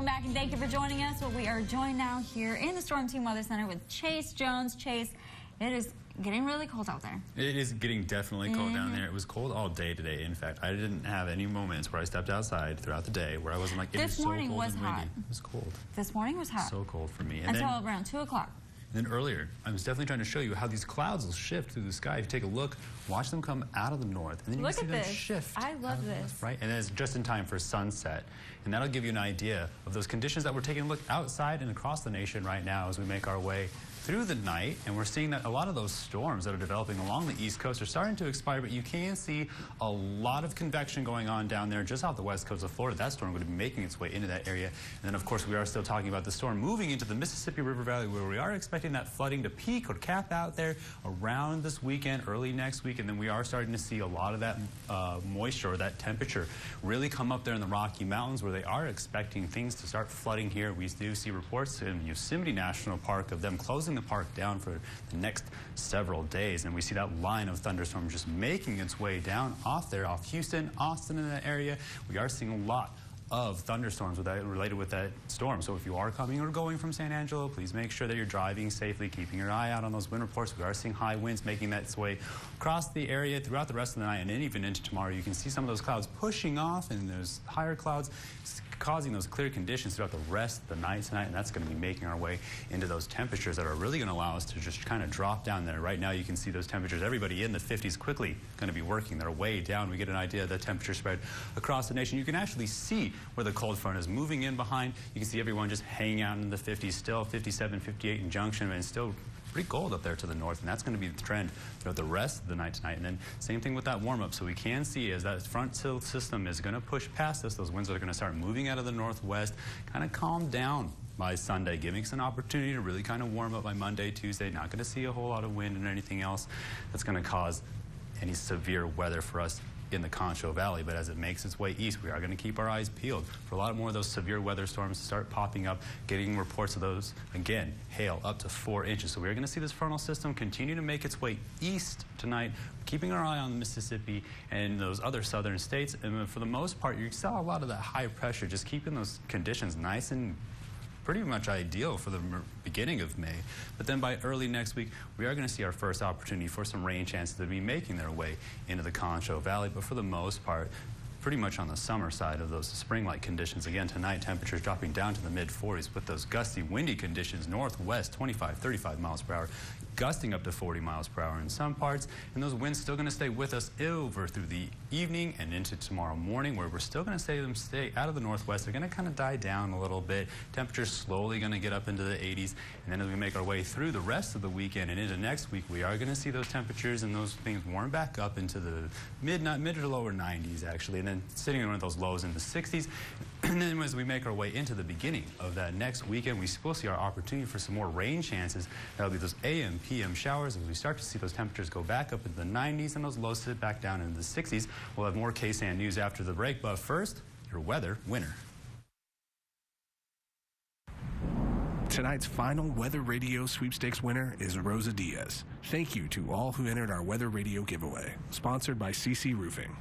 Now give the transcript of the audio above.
Welcome back and thank you for joining us. Well, we are joined now here in the Storm Team Weather Center with Chase Jones. Chase, it is getting really cold out there. It is getting definitely cold down there. It was cold all day today. In fact, I didn't have any moments where I stepped outside throughout the day where I wasn't like, it is so cold and windy. It was cold. This morning was hot. So cold for me. And until around 2 o'clock. And then earlier, I was definitely trying to show you how these clouds will shift through the sky. If you take a look, watch them come out of the north, and then you can see them shift. I love this. Right? And it's just in time for sunset. And that'll give you an idea of those conditions that we're taking a look outside and across the nation right now as we make our way through the night. And we're seeing that a lot of those storms that are developing along the East Coast are starting to expire, but you can see a lot of convection going on down there just off the west coast of Florida. That storm going to be making its way into that area. And then, of course, we are still talking about the storm moving into the Mississippi River Valley, where we are expecting that flooding to peak or cap out there around this weekend, early next week. And then we are starting to see a lot of that moisture, or that temperature, really come up there in the Rocky Mountains, where they are expecting things to start flooding here. We do see reports in Yosemite National Park of them closing the park down for the next several days, and we see that line of thunderstorms just making its way down off there, off Houston, Austin, in that area. We are seeing a lot of thunderstorms related with that storm. So if you are coming or going from San Angelo, please make sure that you're driving safely, keeping your eye out on those wind reports. We are seeing high winds making that way across the area throughout the rest of the night, and then even into tomorrow. You can see some of those clouds pushing off, and those higher clouds causing those clear conditions throughout the rest of the night tonight, and that's going to be making our way into those temperatures that are really going to allow us to just kind of drop down there. Right now you can see those temperatures, everybody in the 50s, quickly going to be working their way down. We get an idea of the temperature spread across the nation. You can actually see where the cold front is moving in behind. You can see everyone just hanging out in the 50s still, 57, 58 in Junction, and still pretty cold up there to the north, and that's going to be the trend throughout the rest of the night tonight. And then same thing with that warm-up. So we can see as that front tilt system is going to push past us, those winds are going to start moving out of the northwest, kind of calm down by Sunday, giving us an opportunity to really kind of warm up by Monday, Tuesday. Not going to see a whole lot of wind and anything else that's going to cause any severe weather for us in the Concho Valley, but as it makes its way east, we are going to keep our eyes peeled for a lot more of those severe weather storms to start popping up, getting reports of those, again, hail up to 4 inches. So we're going to see this frontal system continue to make its way east tonight, keeping our eye on Mississippi and those other southern states. And for the most part, you saw a lot of that high pressure, just keeping those conditions nice and pretty much ideal for the beginning of May. But then by early next week, we are going to see our first opportunity for some rain chances to be making their way into the Concho Valley. But for the most part, pretty much on the summer side of those spring-like conditions. Again, tonight, temperatures dropping down to the mid-40s with those gusty, windy conditions, northwest, 25, 35 miles per hour, gusting up to 40 miles per hour in some parts. And those winds still going to stay with us over through the evening and into tomorrow morning, where we're still going to stay out of the northwest. They're going to kind of die down a little bit. Temperatures slowly going to get up into the 80s. And then as we make our way through the rest of the weekend and into next week, we are going to see those temperatures and those things warm back up into the mid to lower 90s, actually. And then sitting in one of those lows in the 60s. And then as we make our way into the beginning of that next weekend, we will see our opportunity for some more rain chances. That'll be those AM, PM showers. As we start to see those temperatures go back up into the 90s and those lows sit back down into the 60s. We'll have more KSAN news after the break, but first, your weather winner. Tonight's final Weather Radio Sweepstakes winner is Rosa Diaz. Thank you to all who entered our Weather Radio giveaway, sponsored by CC Roofing.